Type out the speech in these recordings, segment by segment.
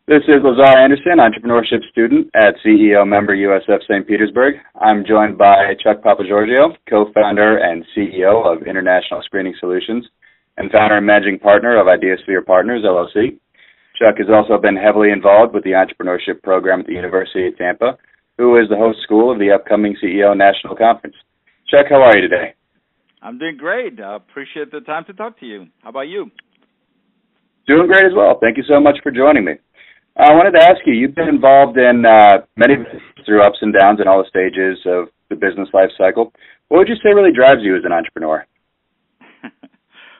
This is Lazar Anderson, entrepreneurship student at CEO member USF St. Petersburg. I'm joined by Chuck Papageorgiou, co-founder and CEO of International Screening Solutions and founder and managing partner of Ideasphere Partners, LLC. Chuck has also been heavily involved with the entrepreneurship program at the University of Tampa, who is the host school of the upcoming CEO National Conference. Chuck, how are you today? I'm doing great. I appreciate the time to talk to you. How about you? Doing great as well. Thank you so much for joining me. I wanted to ask you, you've been involved in many through ups and downs in all the stages of the business life cycle. What would you say really drives you as an entrepreneur?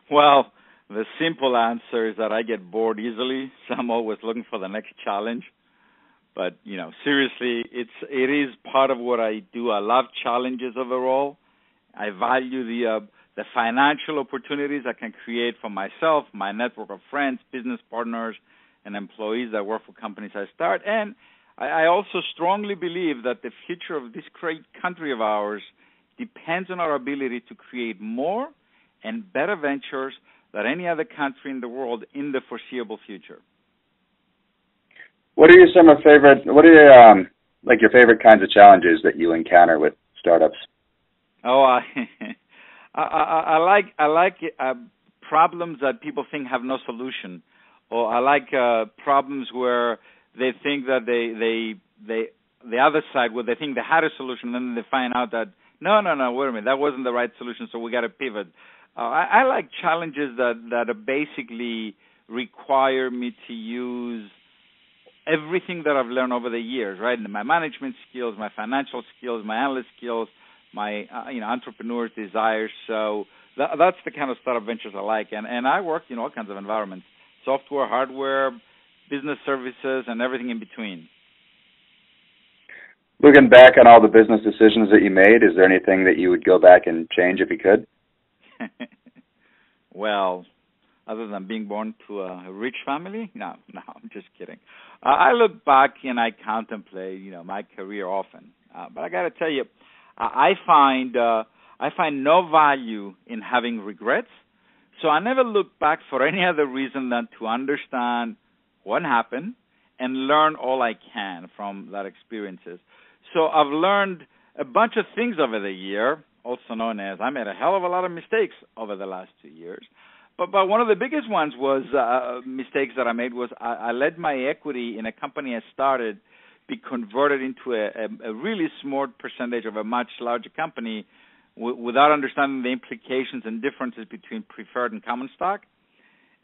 Well, the simple answer is that I get bored easily, so I'm always looking for the next challenge. But, seriously, it is part of what I do. I love challenges overall. I value the financial opportunities I can create for myself, my network of friends, business partners, and employees that work for companies I start. And I also strongly believe that the future of this great country of ours depends on our ability to create more and better ventures than any other country in the world in the foreseeable future. What are your favorite kinds of challenges that you encounter with startups? Oh, I like problems that people think have no solution. Or I like problems where they think that the other side, where they think they had a solution, and then they find out that, no, wait a minute, that wasn't the right solution, so we got to pivot. I like challenges that basically require me to use everything that I've learned over the years, right? My management skills, my financial skills, my analyst skills, my entrepreneur's desires. So that's the kind of startup ventures I like. And I work in all kinds of environments. Software, hardware, business services, and everything in between. Looking back on all the business decisions that you made, is there anything that you would go back and change if you could? Well, other than being born to a rich family? No, I'm just kidding. I look back and I contemplate, my career often. But I got to tell you, I find no value in having regrets. So I never look back for any other reason than to understand what happened and learn all I can from that experiences. So I've learned a bunch of things over the year, also known as I made a hell of a lot of mistakes over the last 2 years. But one of the biggest ones was mistakes that I made was I let my equity in a company I started be converted into a really small percentage of a much larger company without understanding the implications and differences between preferred and common stock.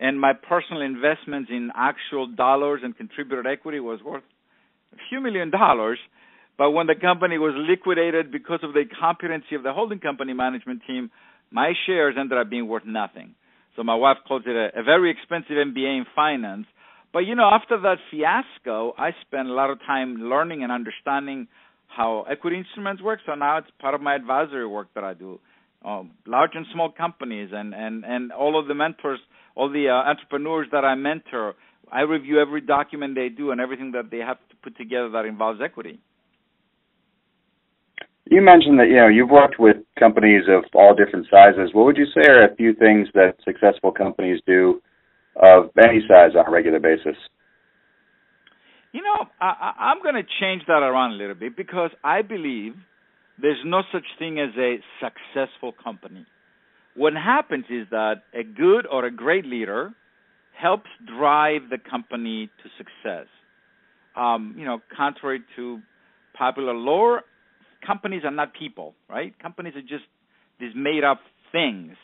And my personal investments in actual dollars and contributed equity was worth a few $1 million. But when the company was liquidated because of the incompetency of the holding company management team, my shares ended up being worth nothing. So my wife calls it a very expensive MBA in finance. But, after that fiasco, I spent a lot of time learning and understanding how equity instruments work. So now it's part of my advisory work that I do. Large and small companies and all of the mentors, all the entrepreneurs that I mentor, I review every document they do and everything that they have to put together that involves equity. You mentioned that, you've worked with companies of all different sizes. What would you say are a few things that successful companies do of any size on a regular basis? I'm going to change that around a little bit because I believe there's no such thing as a successful company. What happens is that a good or a great leader helps drive the company to success. Contrary to popular lore, companies are not people, right? Companies are just these made-up things.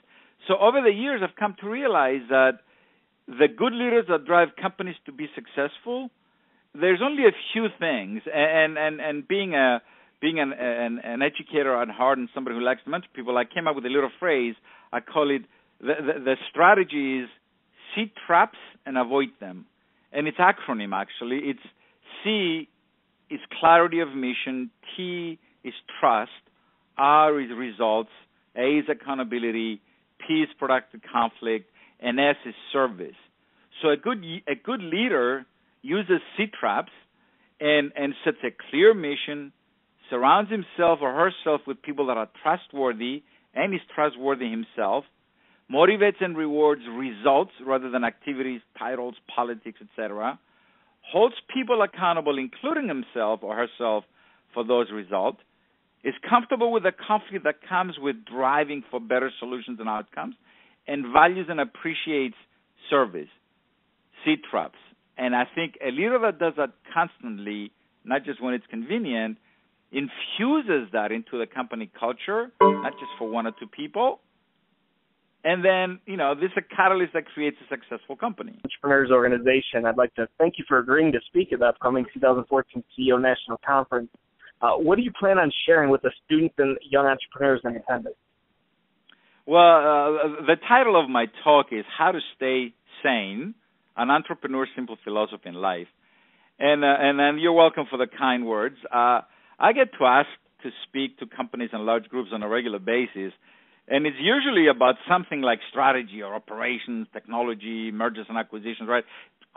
So over the years, I've come to realize that the good leaders that drive companies to be successful, there's only a few things, and being an educator at heart and somebody who likes to mentor people, I came up with a little phrase. I call it the strategy is see traps and avoid them, and it's acronym actually. It's C is clarity of mission, T is trust, R is results, A is accountability, P is productive conflict, and S is service. So a good leader uses C-traps and sets a clear mission, surrounds himself or herself with people that are trustworthy and is trustworthy himself, motivates and rewards results rather than activities, titles, politics, etc., holds people accountable, including himself or herself, for those results, is comfortable with the conflict that comes with driving for better solutions and outcomes, and values and appreciates service, C-TRUPS. And I think a leader that does that constantly, not just when it's convenient, infuses that into the company culture, not just for one or two people. And then, this is a catalyst that creates a successful company. Entrepreneurs Organization, I'd like to thank you for agreeing to speak at the upcoming 2014 CEO National Conference. What do you plan on sharing with the students and young entrepreneurs in attendance? Well, the title of my talk is How to Stay Sane, an Entrepreneur's Simple Philosophy in Life. And you're welcome for the kind words. I get asked to speak to companies and large groups on a regular basis, and it's usually about something like strategy or operations, technology, mergers and acquisitions, right?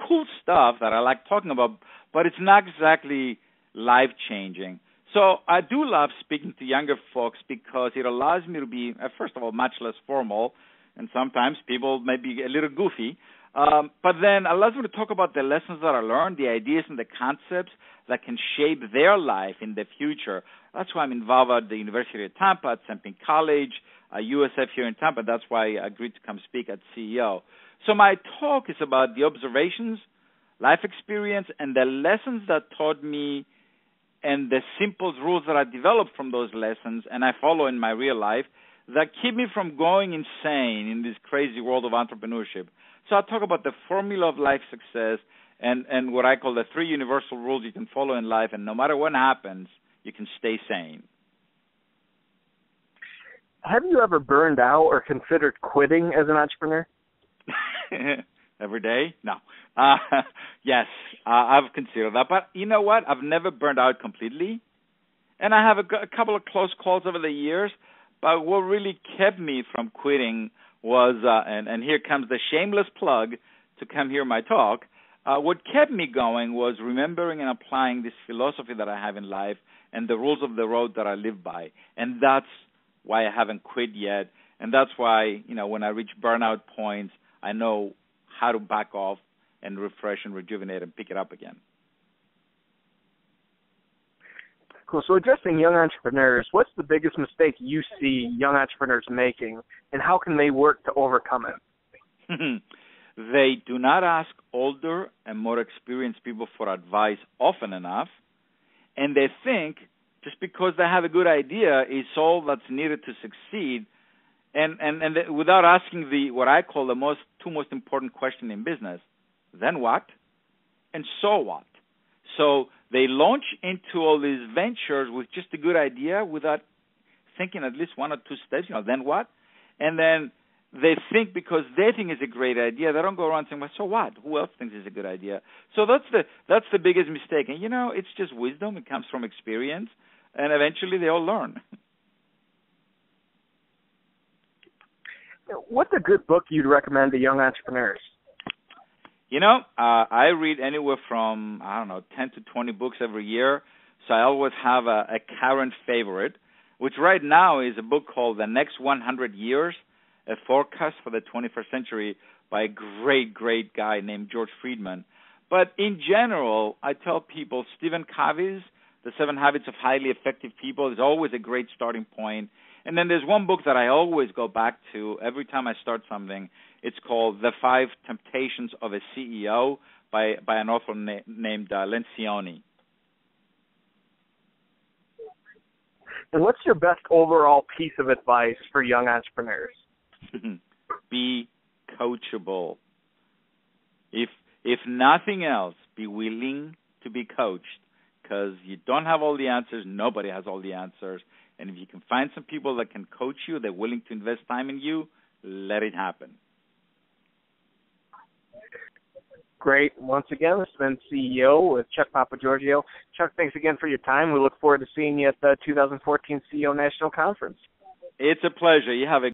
Cool stuff that I like talking about, but it's not exactly life-changing. So I do love speaking to younger folks because it allows me to be, first of all, much less formal, and sometimes people may be a little goofy, but then allows me to talk about the lessons that I learned, the ideas and the concepts that can shape their life in the future. That's why I'm involved at the University of Tampa, at St. College, USF here in Tampa. That's why I agreed to come speak at CEO. So my talk is about the observations, life experience, and the lessons that taught me and the simple rules that I developed from those lessons and I follow in my real life that keep me from going insane in this crazy world of entrepreneurship. So I'll talk about the formula of life success and what I call the 3 universal rules you can follow in life, and no matter what happens, you can stay sane. Have you ever burned out or considered quitting as an entrepreneur? Every day? No. Yes, I've considered that. But you know what? I've never burned out completely. And I have a couple of close calls over the years. But what really kept me from quitting was, and here comes the shameless plug to come hear my talk, what kept me going was remembering and applying this philosophy that I have in life and the rules of the road that I live by. And that's why I haven't quit yet. And that's why, when I reach burnout points, I know how to back off and refresh and rejuvenate and pick it up again. Cool. So addressing young entrepreneurs, what's the biggest mistake you see young entrepreneurs making, and how can they work to overcome it? They do not ask older and more experienced people for advice often enough, and they think just because they have a good idea is all that's needed to succeed, and without asking what I call the two most important question in business: then what, and so what? So they launch into all these ventures with just a good idea without thinking at least 1 or 2 steps. Then what? And then they think because they think it's a great idea, they don't go around saying, well, so what? Who else thinks it's a good idea? So that's the biggest mistake. And, it's just wisdom. It comes from experience. And eventually they all learn. What's a good book you'd recommend to young entrepreneurs? I read anywhere from, 10 to 20 books every year. So I always have a current favorite, which right now is a book called The Next 100 Years, A Forecast for the 21st Century by a great, great guy named George Friedman. But in general, I tell people Stephen Covey's The 7 Habits of Highly Effective People is always a great starting point. And then there's one book that I always go back to every time I start something. It's called The 5 Temptations of a CEO by an author named Lencioni. And what's your best overall piece of advice for young entrepreneurs? Be coachable. If nothing else, be willing to be coached, because you don't have all the answers. Nobody has all the answers. And if you can find some people that can coach you, they're willing to invest time in you, let it happen. Great. Once again, this has been CEO with Chuck Papageorgiou. Chuck, thanks again for your time. We look forward to seeing you at the 2014 CEO National Conference. It's a pleasure. You have a